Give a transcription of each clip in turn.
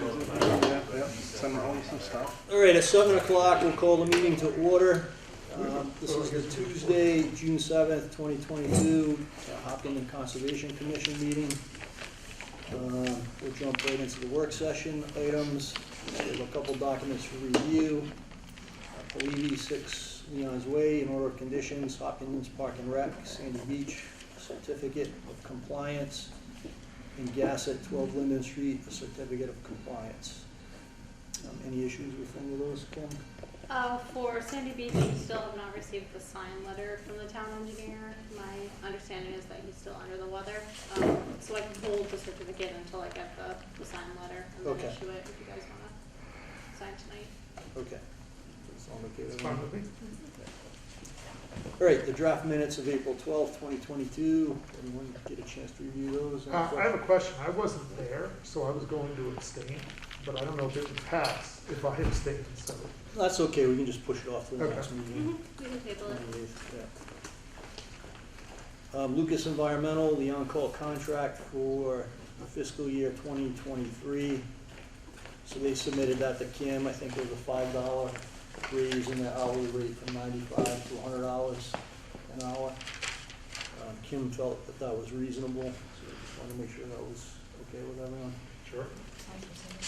Yeah, send home some stuff. All right, at 7 o'clock, we'll call the meeting to order. This is the Tuesday, June 7th, 2022, Hopkins Conservation Commission meeting. We'll jump right into the work session items. We have a couple documents for review. Levy 6 Leon's Way, in order of conditions, Hopkins Park and Rec, Sandy Beach, certificate of compliance, and gas at 12 Linden Street, a certificate of compliance. Any issues with any of those, Kim? For Sandy Beach, we still have not received the sign letter from the town engineer. My understanding is that he's still under the weather. So I can hold the certificate until I get the sign letter and then Okay. issue it if you guys want to sign tonight. Okay. That's all okay with It's me? fine with me. All right, the draft minutes of April 12th, 2022. Anyone get a chance to review those? Any I have a questions? question. I wasn't there, so I was going to abstain, but I don't know if it would pass if I abstained instead of. That's okay, we can just push it off to the Okay. next meeting. We can table it. Anyways, yeah. Lucas Environmental, the on-call contract for the fiscal year 2023. So they submitted that to Kim. I think it was a $5 raise in the hourly rate from $95 to $100 an hour. Kim felt that that was reasonable, so I just wanted to make sure that was okay with everyone. Sure.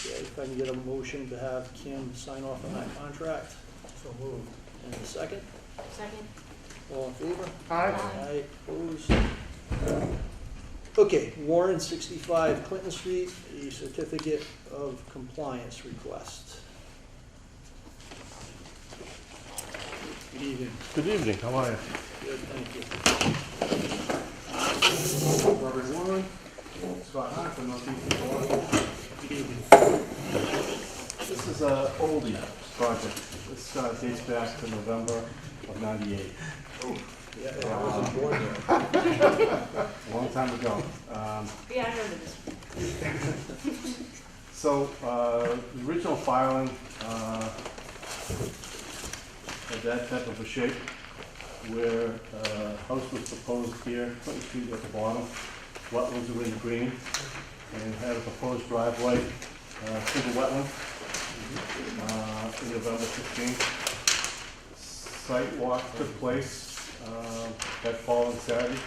Yeah, if I can get a motion to have Kim sign off on that contract. So moved. And a second, Second. all in favor? Aye. Aye, opposed. Okay, Warren 65 Clinton Street, a certificate of compliance request. Good evening. Good evening, how are you? Good, thank you. Robert Warren, Scott Hunt from Northeast. Good evening. This is a oldie project. This dates back to November of '98. Yeah, I wasn't born there. A long time ago. Yeah, I remember this. So, the original filing had that type of a shape where house was proposed here, Clinton Street at the bottom, wetlands were in the green, and had a proposed driveway to the wetland in November 15th. Site walk took place that following Saturday.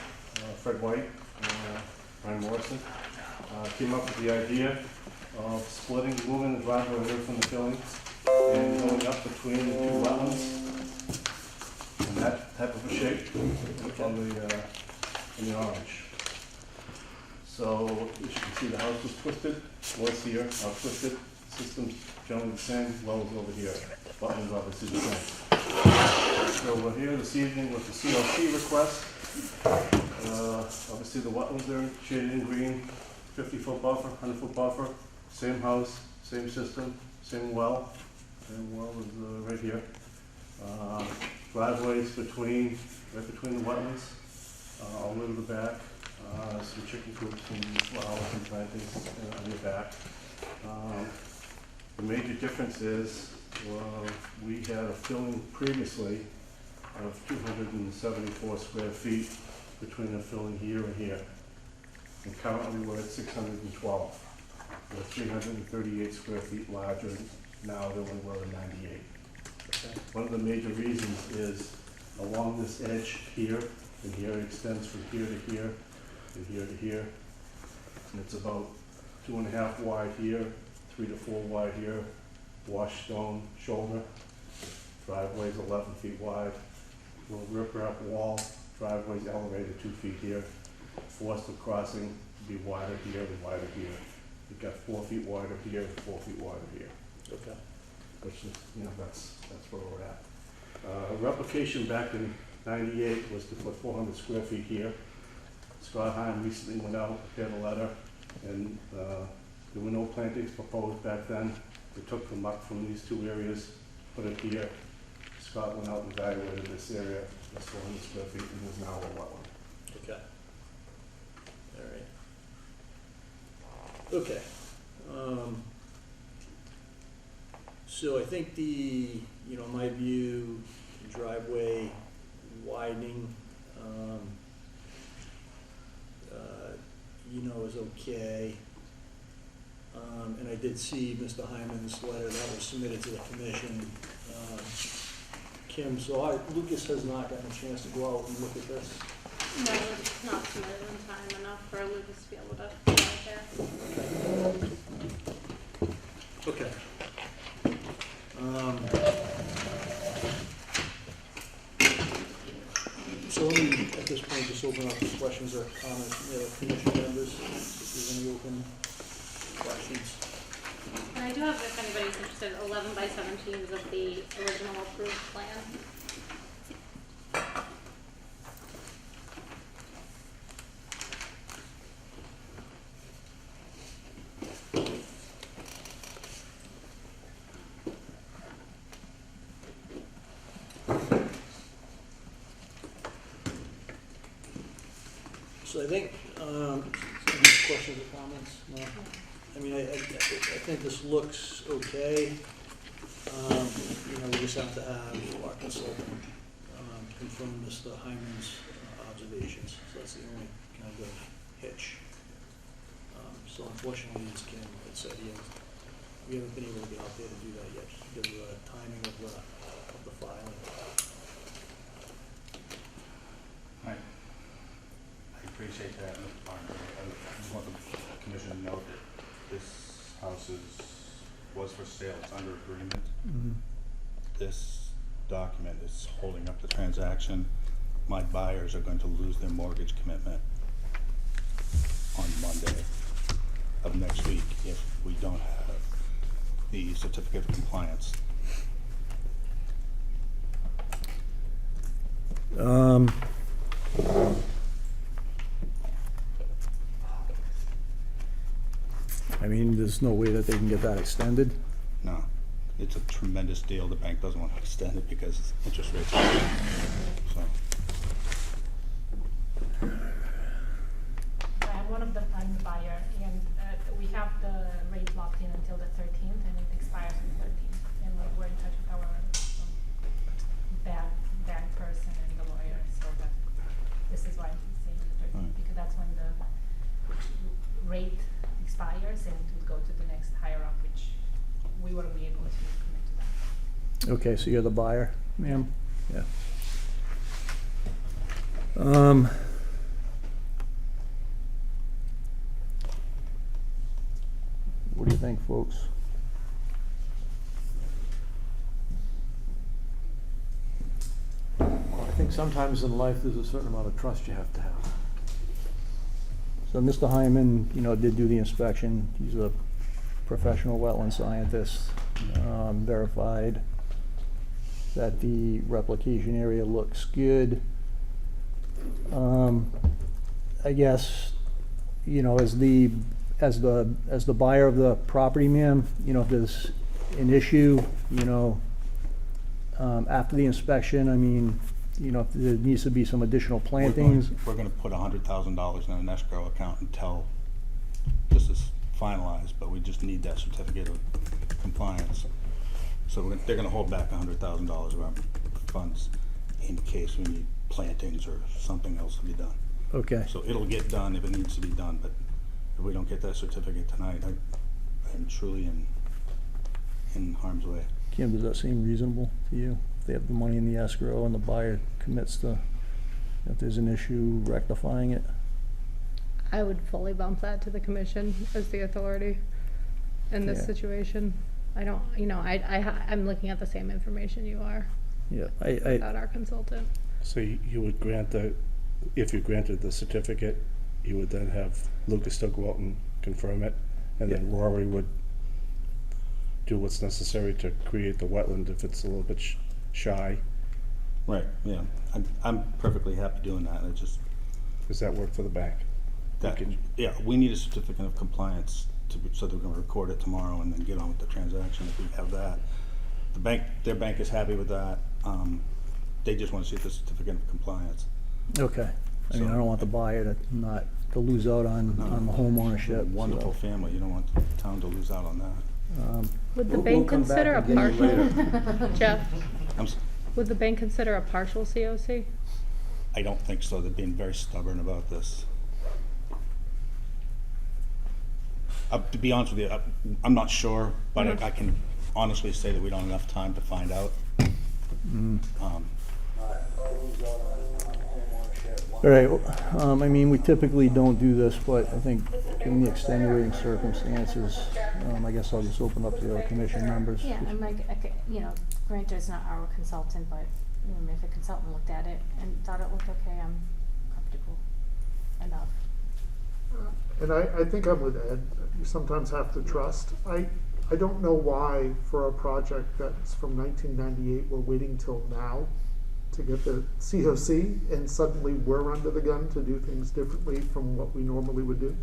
Fred White, Brian Morrison came up with the idea of splitting, moving the driveway away from the filling and going up between the two wetlands in that type of a shape in the orange. So as you can see, the house was twisted, was here, now twisted, system's generally the same, well as over here, wetlands obviously the same. So we're here this evening with the CLC request. Obviously the wetlands are shaded in green, 50-foot buffer, 100-foot buffer, same house, same system, same well is right here. Driveways right between the wetlands, all the way to the back. Some chicken coops and flowers and plantings on the back. The major difference is we had a filling previously of 274 square feet between the filling here and here. And currently we're at 612. We're 338 square feet larger now than we were in '98. Okay. One of the major reasons is along this edge here, and here it extends from here to here, and here to here. And it's about 2.5 wide here, 3 to 4 wide here, washed stone shoulder. Driveway's 11 feet wide. Little riprap wall, driveway's elevated 2 feet here. Forced crossing to be wider here and wider here. You've got 4 feet wider here, 4 feet wider here. Okay. Which is, that's where we're at. Replication back in '98 was to put 400 square feet here. Scott Heim recently went out, prepared a letter, and there were no plantings proposed back then. We took them up from these two areas, put it here. Scott went out and evaluated this area, it's 400 square feet, and is now a wetland. Okay. All right. Okay. So I think in my view, the driveway widening, is okay. And I did see Mr. Hyman's letter that was submitted to the commission. Kim, so Lucas has not gotten a chance to go out and look at this. No, it's not submitted in time enough for Lucas to be able to go out there. Okay. So let me, at this point, just open up for questions or comments from the commission members, if there's any open questions. And I do have, if anybody's interested, 11 by 17s of the original approved plan. So I think, any questions or comments? No? I mean, I think this looks okay. You know, we just have to have our consultant confirm Mr. Hyman's observations. So that's the only kind of hitch. So unfortunately, as Kim had said, we haven't been able to get out there to do that yet because of the timing of the filing. I appreciate that, Mr. Barnes. I just want the commission to note that this house was for sale, it's under agreement. Mm-hmm. This document is holding up the transaction. My buyers are going to lose their mortgage commitment on Monday of next week if we don't have the certificate of compliance. I mean, there's no way that they can get that extended. No, it's a tremendous deal. The bank doesn't want to extend it because interest rates are high. So, I'm one of the fund buyer, and we have the rate locked in until the 13th, and it expires on the 13th. And we're in touch with our bank person and the lawyer, so that this is why he's saying the 13th, Right. because that's when the rate expires, and it would go to the next higher up, which we wouldn't be able to commit to that. Okay, so you're the buyer, ma'am? Yeah. What do you think, folks? Well, I think sometimes in life, there's a certain amount of trust you have to have. So Mr. Hyman, did do the inspection. He's a professional wetland scientist, verified that the replication area looks good. I guess, as the buyer of the property, ma'am, if there's an issue, after the inspection, I mean, if there needs to be some additional plantings. we're going to put $100,000 in an escrow account until this is finalized, but we just need that certificate of compliance. So they're going to hold back $100,000 of our funds in case we need plantings or something else to be done. Okay. So it'll get done if it needs to be done, but if we don't get that certificate tonight, I am truly in harm's way. Kim, does that seem reasonable to you? If they have the money in the escrow and the buyer commits to, if there's an issue, rectifying it? I would fully bump that to the commission as the authority in this Yeah. situation. I don't, I'm looking at the same information you are Yeah, without our consultant. So you would grant if you granted the certificate, you would then have Lucas still go out and confirm it, and then Rory would do what's necessary to create the wetland if it's a little bit shy. Right, yeah. I'm perfectly happy doing that. I just, Does that work for the bank? yeah, we need a certificate of compliance so that we can record it tomorrow and then get on with the transaction if we have that. Their bank is happy with that. They just want to see the certificate of compliance. okay. I mean, I don't want the buyer to lose out on the home ownership. Wonderful family. You don't want the town to lose out on that. Would the We'll bank come back consider a and get you partial, Jeff, I'm s- would the bank consider a partial COC? I don't think so. They're being very stubborn about this. To be honest with you, I'm not sure, but I can honestly say that we don't have enough time to find out. All right, I mean, we typically don't do this, but I think given the extenuating circumstances, I guess I'll just open up to the other commission members. Yeah, I'm like, you know, granted, it's not our consultant, but if a consultant looked at it and thought it looked okay, I'm comfortable enough. And I think I'm with Ed. You sometimes have to trust. I don't know why for a project that's from 1998, we're waiting till now to get the COC, and suddenly we're under the gun to do things differently from what we normally would do.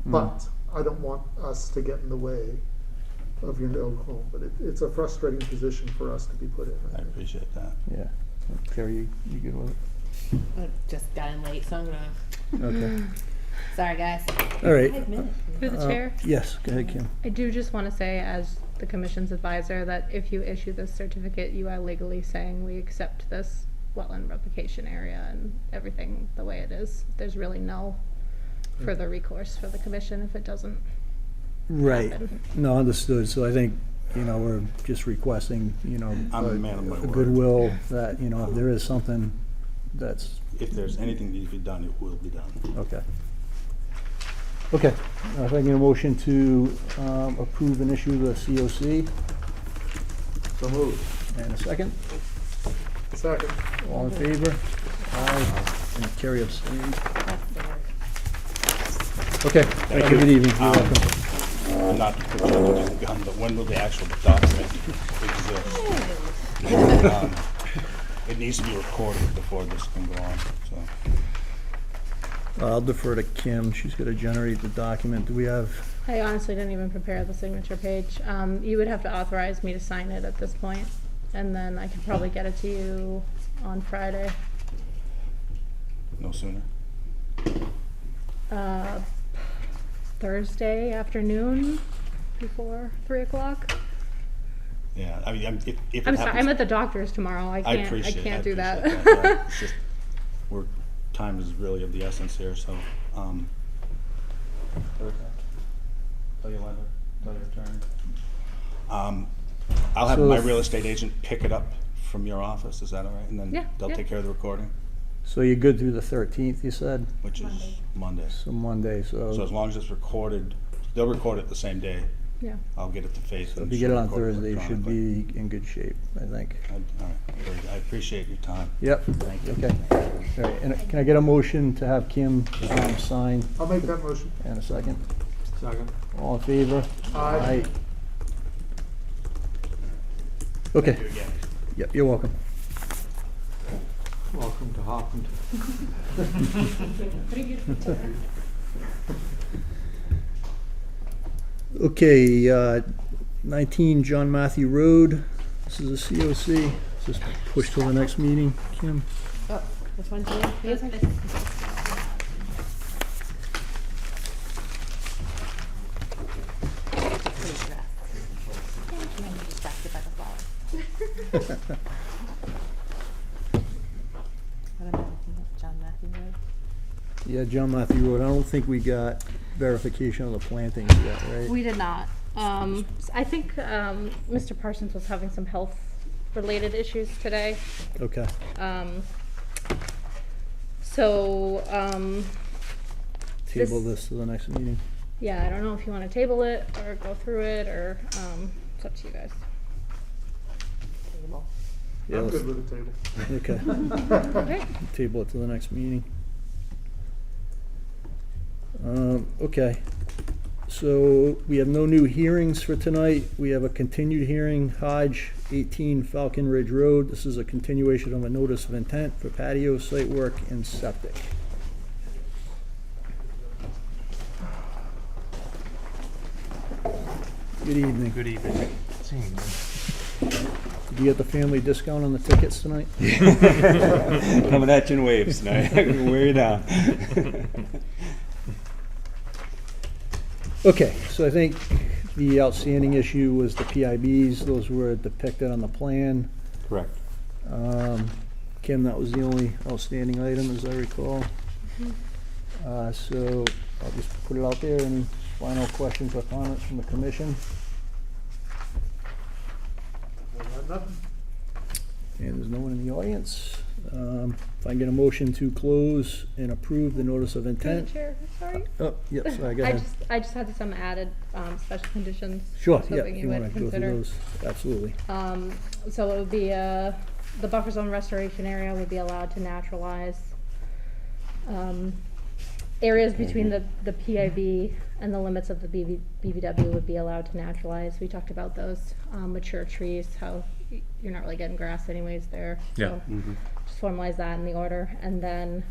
But I don't want us to get in the way of your no home, but it's a frustrating position for us to be put in. I appreciate that. Yeah. Carrie, you good with it? I just got in late, so I'm gonna, Okay. sorry guys. All right. 5 minutes. Through the chair, Yes, go ahead, Kim. I do just want to say, as the commission's advisor, that if you issue this certificate, you are legally saying we accept this wetland replication area and everything the way it is. There's really no further recourse for the commission if it doesn't Right. happen. No, understood. So I think, we're just requesting, I'm a man of my a word. goodwill that, if there is something that's, If there's anything that needs to be done, it will be done. okay. Okay, if I can get a motion to approve and issue the COC. So moved. And a second. Second. All in favor? Aye. And Carrie abstained. That's the word. Okay, have a good evening. You're welcome. Not to put you under the gun, but when will the actual document exist? It needs to be recorded before this can go on, so. I'll defer to Kim. She's gonna generate the document. Do we have, I honestly didn't even prepare the signature page. You would have to authorize me to sign it at this point, and then I could probably get it to you on Friday. No sooner? Thursday afternoon before 3 o'clock. Yeah, I mean, if it I'm sorry, I'm happens- at the doctor's tomorrow. I I can't appreciate do appreciate that. Yeah. It's just, time is really of the essence here, so, Tell your lender, tell your attorney. I'll have So my if- real estate agent pick it up from your office, is that all right? And then Yeah, they'll yeah. take care of the recording, so you're good through the 13th, you said? which is Monday. So Monday, So as long as it's recorded, they'll record it the same day. Yeah. I'll get it to Faith. So and if you get it she'll on record Thursday, you should electronically. be in good shape, I think. All right, very good. I appreciate your time. Yep. Thank you. Okay. All right, and can I get a motion to have Kim sign I'll make that motion. in a second? Second. All in favor? Aye. Okay. Thank you again. Yep, you're welcome. Welcome to Hopkins. Okay, 19 John Matthew Road. This is a COC. Just push till the next meeting, Kim. Oh, which one's yours? Distracted by the flowers. What am I looking at? John Matthew Road? Yeah, John Matthew Road. I don't think we got verification of the plantings yet, right? We did not. I think Mr. Parsons was having some health-related issues today. Okay. So, Table this to the next meeting. yeah, I don't know if you want to table it or go through it, or it's up to you guys. Table. Yeah, I'm let's- good with the table. Okay. Okay. Table it to the next meeting. Okay, so we have no new hearings for tonight. We have a continued hearing, Hodge, 18 Falcon Ridge Road. This is a continuation of a notice of intent for patio, site work, and septic. Good evening. Good evening. Did you get the family discount on the tickets tonight? Coming at you in waves tonight. I'm gonna wear you down. Okay, so I think the outstanding issue was the PIBs. Those were depicted on the plan. Correct. Kim, that was the only outstanding item, as I recall. So I'll just put it out there. Any final questions or comments from the commission? I got nothing. And there's no one in the audience. If I can get a motion to close and approve the notice of Through the intent. chair, sorry. Oh, yep, sorry, go ahead. I just had some added, special conditions. Sure, I was yeah, hoping if you you would wanna go through consider. those, absolutely. So it would be, the buffer zone restoration area would be allowed to naturalize. Areas between the PIV and the limits of the BVW would be allowed to naturalize. We talked about those, mature trees, how you're not really getting grass anyways there. Yeah. So just formalize that in the order. And then,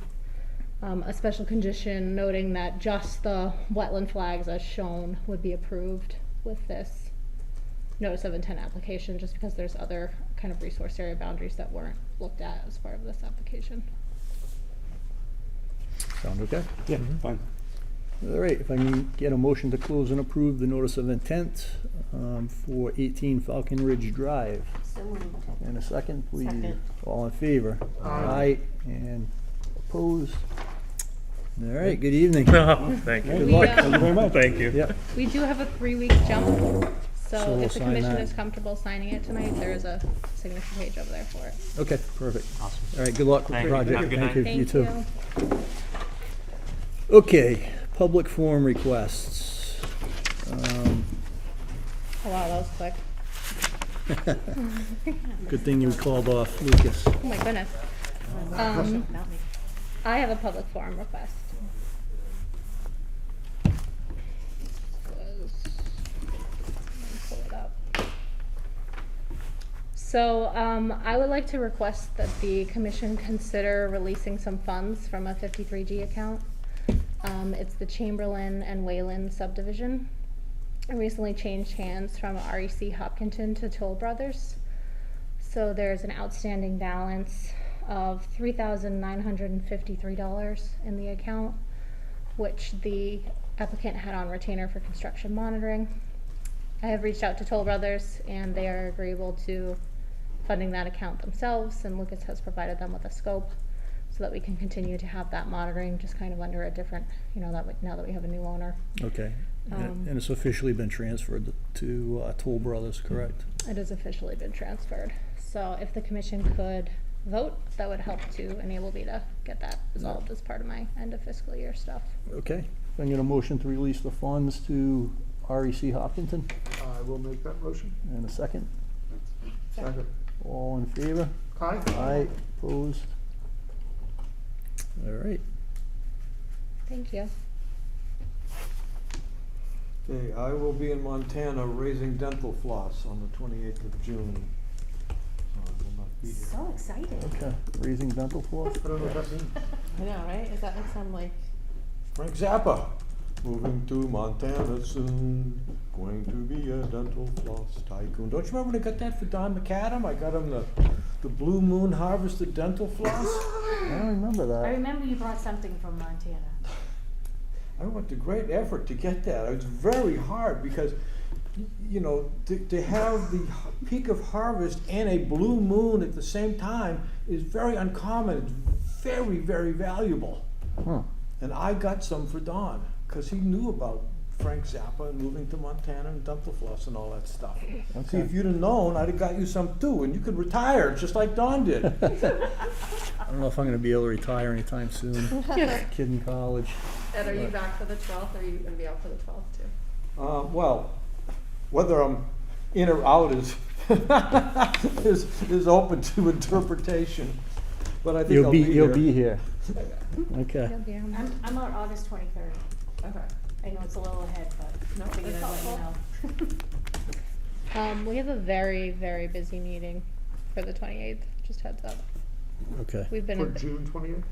a special condition noting that just the wetland flags as shown would be approved with this notice of intent application, just because there's other kind of resource area boundaries that weren't looked at as part of this application. Sound okay? Yeah, fine. All right, if I can get a motion to close and approve the notice of intent, for 18 Falcon Ridge Drive. So moved. And a second, please. Second. All in favor? Aye. And opposed? All right, good evening. Thank Good We, luck. Thank you very much. Thank you. Yep, We do have a 3-week jump, So so we'll if the sign commission that. is comfortable signing it tonight, there is a signature page over there for it. okay, perfect. Awesome. All right, good luck with the Thank you. project. Have a good night. You Thank too. you. Okay, public forum requests. Oh wow, that was quick. Good thing you called off Lucas. Oh my goodness. Not me. I have a public forum request. Let me pull it up. So, I would like to request that the commission consider releasing some funds from a 53G account. It's the Chamberlain and Wayland subdivision. It recently changed hands from REC Hopkinton to Toll Brothers. So there's an outstanding balance of $3,953 in the account, which the applicant had on retainer for construction monitoring. I have reached out to Toll Brothers and they are agreeable to funding that account themselves, and Lucas has provided them with a scope so that we can continue to have that monitoring just kind of under a different, now that we have a new owner. Okay, and it's officially been transferred to Toll Brothers, correct? It has officially been transferred. So if the commission could vote, that would help to enable me to get that resolved as part of my end of fiscal year stuff. Okay, if I can get a motion to release the funds to REC Hopkinton, I will make that motion. and a second. Second. All in favor? Aye. Aye, opposed? All right. Thank you. Okay, I will be in Montana raising dental floss on the 28th of June. So I will not be here. So excited. Okay, raising dental floss? I don't know what that means. I know, right? Is that like some like, Frank Zappa, moving to Montana soon, going to be a dental floss tycoon. Don't you remember when I got that for Don McAdam? I got him the Blue Moon Harvested Dental Floss. I don't remember I that. remember you brought something from Montana. I went to great effort to get that. It was very hard because, to have the peak of harvest and a blue moon at the same time is very uncommon. It's very, very valuable. Huh. And I got some for Don because he knew about Frank Zappa and moving to Montana and dental floss and all that stuff. See, Okay. if you'd have known, I'd have got you some too, and you could retire just like Don did. I don't know if I'm gonna be able to retire anytime soon. Kid in college. Ed, are you back for the 12th, or are you gonna be out for the 12th too? Well, whether I'm in or out is is open to interpretation. But I think You'll I'll be, be you'll here. be here. Okay. You'll be on. I'm out August 23rd. Okay. I know it's a little ahead, but No, figured that's I'd let you know. We have a very, very busy meeting for the 28th, just heads up. Okay. We've been, For June 20th?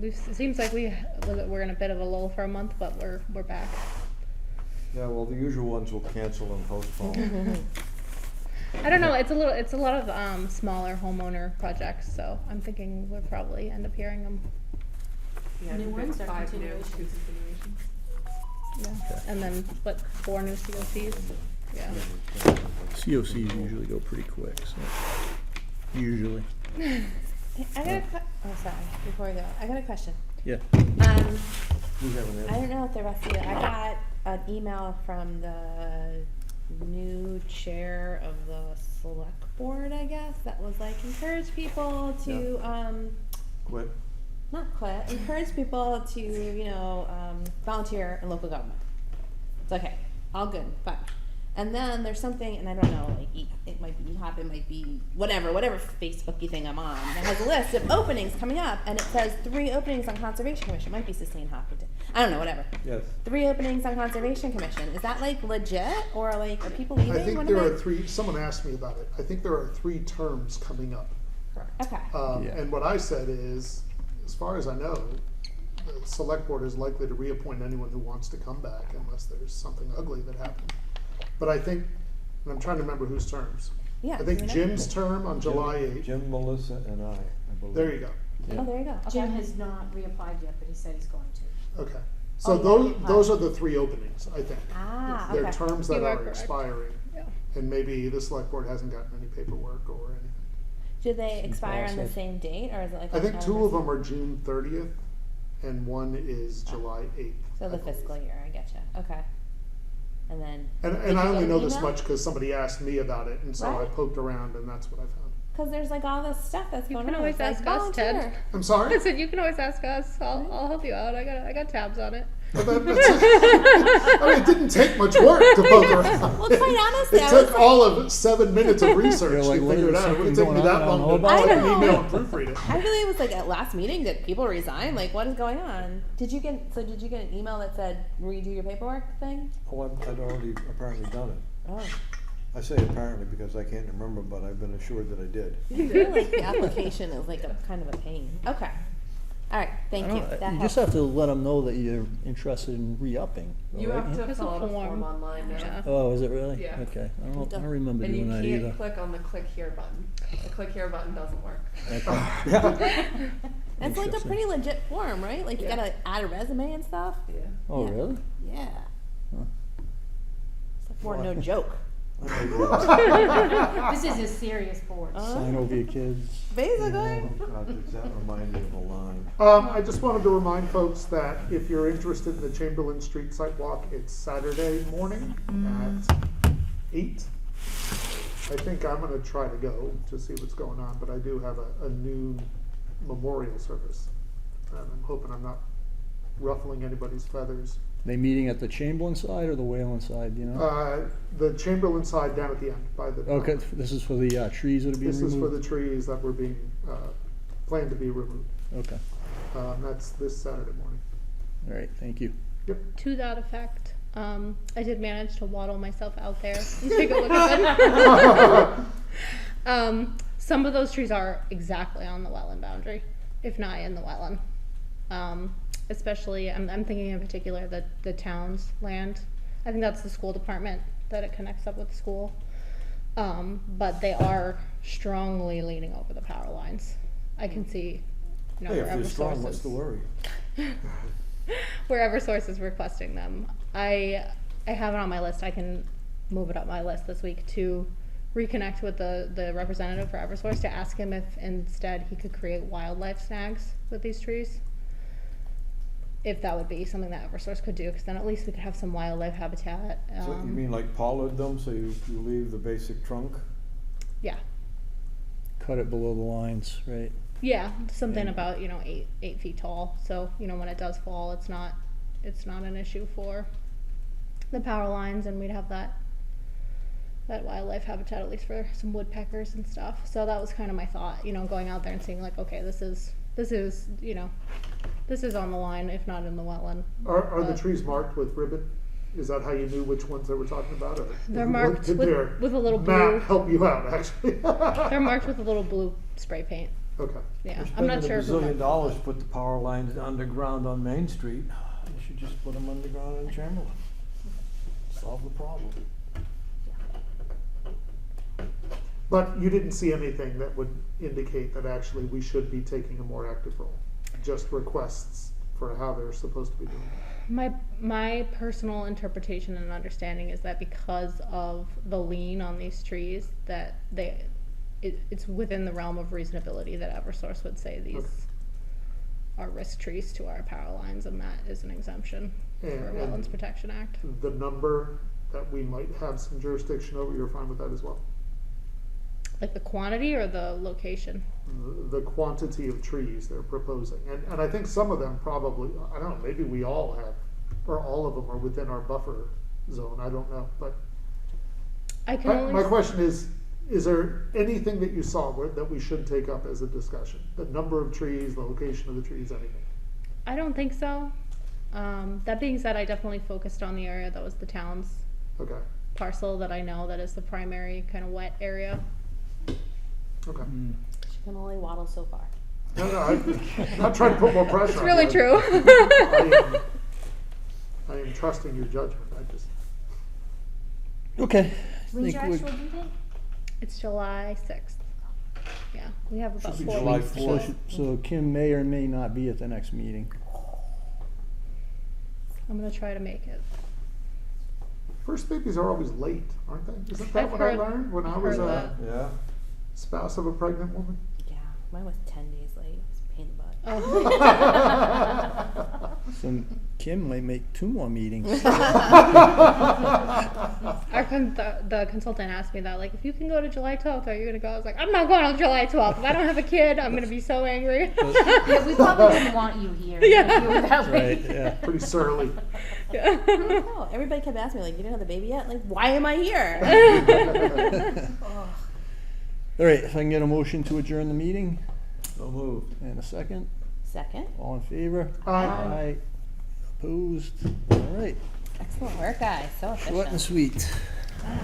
it seems like we're in a bit of a lull for a month, but we're back. Yeah, well, the usual ones will cancel and postpone. I don't know, it's a lot of, smaller homeowner projects, so I'm thinking we'll probably end up hearing them. Yeah, New I think ones it's or 5 new, 2 continuations? continuations. Yeah. And then, 4 new COCs? Yeah. COCs usually go pretty quick, so, usually. I got a oh sorry, before we go, I got a question. Yeah. We have an I don't know if the rest of you, I got an email from the new chair of the select board, I guess, that was like, encourage people to, Quit. not quit, encourage people to, you know, volunteer in local government. It's okay, all good, fine. And then there's something, and I don't know, like, it might be EHOP, it might be whatever Facebooky thing I'm on, that has a list of openings coming up, and it says 3 openings on Conservation Commission, might be Sistine Hopkinton, I don't know, whatever. Yes. 3 openings on Conservation Commission, is that like legit, or like, are people leaving? I think What there am are 3, someone asked me about it, I think there are 3 terms coming up. Okay, Yeah. And what I said is, as far as I know, the select board is likely to reappoint anyone who wants to come back unless there's something ugly that happened. But I think, and I'm trying to remember whose terms. yeah. I do think we know? Jim's term on July 8th. Jim, Melissa, and I believe. There you go. Oh, there you go, okay. Jim has not reapplied yet, but he said he's going to. Okay. So Oh, yeah, those, you have- those are the 3 openings, I think. Ah, They're okay. terms that You are are correct. expiring. Yeah. And maybe the select board hasn't gotten any paperwork or anything. Do they expire on the process. same date, or is it like? I think 2 of anniversary? them are June 30th and 1 is July 8th. So I the believe. fiscal year, I getcha, okay. And then. And did I you only get know an this email? much because somebody asked me about it, and so I Right. poked around, and that's what I found. Cause there's like all this stuff that's You going can on. always It's like, ask us, Ted. volunteer. I'm sorry? I said, you can always ask us, I'll help you out, I got tabs on it. But I mean, it didn't take much work to poke around. Well, quite honestly, It I took was all of 7 minutes of research You're like, to what figure it is out. It wouldn't something take me going that on I don't long know to about? write an I know. email and proofread it. I really was like, at last meeting, did people resign? Like, what is going on? Did you get an email that said redo your paperwork thing? Oh, I'd already apparently done it. Oh. I say apparently because I can't remember, but I've been assured that I did. I feel like the application is like a kind of a pain. Okay. All right, thank you. That You helps. just have to let them know that you're interested in re-upping, You right? have to There's a fill out a form. form online now. Yeah. Oh, is it really? Yeah. Okay, I don't remember And you doing that can't either. click on the click here button. The click here button doesn't work. Okay. It's like a Interesting. pretty legit form, right? Like you Yeah. gotta add a resume and stuff. Yeah. Oh, Yeah. really? Yeah. Huh. It's like more no joke. This is a serious board. Sign over your kids. Basically. Oh, God, does that remind me of a line? I just wanted to remind folks that if you're interested in the Chamberlain Street site walk, it's Saturday morning at 8. I think I'm gonna try to go to see what's going on, but I do have a noon memorial service. And I'm hoping I'm not ruffling anybody's feathers. They meeting at the Chamberlain side or the Whalen side, you know? The Chamberlain side down at the end by the. Okay, this is for the trees that are being This removed? is for the trees that were being, planned to be removed. Okay, That's this Saturday morning. all right, thank you. To that effect, I did manage to waddle myself out there and take a look at it. Some of those trees are exactly on the wetland boundary, if not in the wetland. Especially, I'm thinking in particular the town's land. I think that's the school department that it connects up with the school. But they are strongly leaning over the power lines. I can see, you know, Hey, if wherever you're strong, what's sources, the worry? wherever source is requesting them. I have it on my list. I can move it up my list this week to reconnect with the representative for Eversource to ask him if instead he could create wildlife snags with these trees. If that would be something that Eversource could do, because then at least we could have some wildlife habitat. So you mean like pollard them, so you leave the basic trunk? Yeah. Cut it below the lines, right? Yeah, something And- about, you know, 8 feet tall. So, you know, when it does fall, it's not an issue for the power lines, and we'd have that wildlife habitat at least for some woodpeckers and stuff. So that was kind of my thought, you know, going out there and seeing like, okay, this is, you know, this is on the line, if not in the wetland. Are the But trees marked with ribbon? Is that how you knew which ones they were talking about? Or They're did marked their with a little blue. map help you out, actually? They're marked with a little blue spray paint. Okay. Yeah, We're I'm not spending sure. $1 if we bazillion marked- to put the power lines underground on Main Street. You should just put them underground in Chamberlain. Solve the problem. But you didn't see anything that would indicate that actually we should be taking a more active role? Just requests for how they're supposed to be doing it? My personal interpretation and understanding is that because of the lean on these trees, that it's within the realm of reasonability that Eversource would say these Okay. are risk trees to our power lines, and that is an exemption. For And Wetlands Protection Act. the number that we might have some jurisdiction over, you're fine with that as well? Like the quantity or the location? The quantity of trees they're proposing. And I think some of them probably, I don't know, maybe we all have, or all of them are within our buffer zone, I don't know. But I can only. my question is there anything that you saw that we should take up as a discussion? The number of trees, the location of the trees, anything? I don't think so. That being said, I definitely focused on the area that was the town's Okay, parcel that I know that is the primary kind of wet area. okay. She can only waddle so far. No, I'm not trying to put more pressure It's on really you. true. I am trusting your judgment. I just, Okay. When's Think your we- actual due date? It's July 6th. Yeah, we have about Should be 4 July weeks. 4th. So Kim may or may not be at the next meeting. I'm gonna try to make it. first babies are always late, aren't they? Isn't that I've what I heard- learned when I I've was heard a that. Yeah. spouse of a pregnant woman? Yeah, mine was 10 days late. It was a pain in the butt. Oh. So Kim may make 2 more meetings. The consultant asked me that, like, if you can go to July 12th, are you gonna go? I was like, I'm not going on July 12th. If I don't have a kid, I'm gonna be so angry. Yeah, we probably didn't want you here. Yeah. If you were that way. Right, yeah. Pretty surly. Yeah. No, everybody kept asking me, like, you didn't have the baby yet? Like, why am I here? All right, if I can get a motion to adjourn the meeting, So moved. and a second, Second. all in favor? Aye. Aye. Opposed? All right, Excellent work, guys. So efficient. short and sweet. Wow.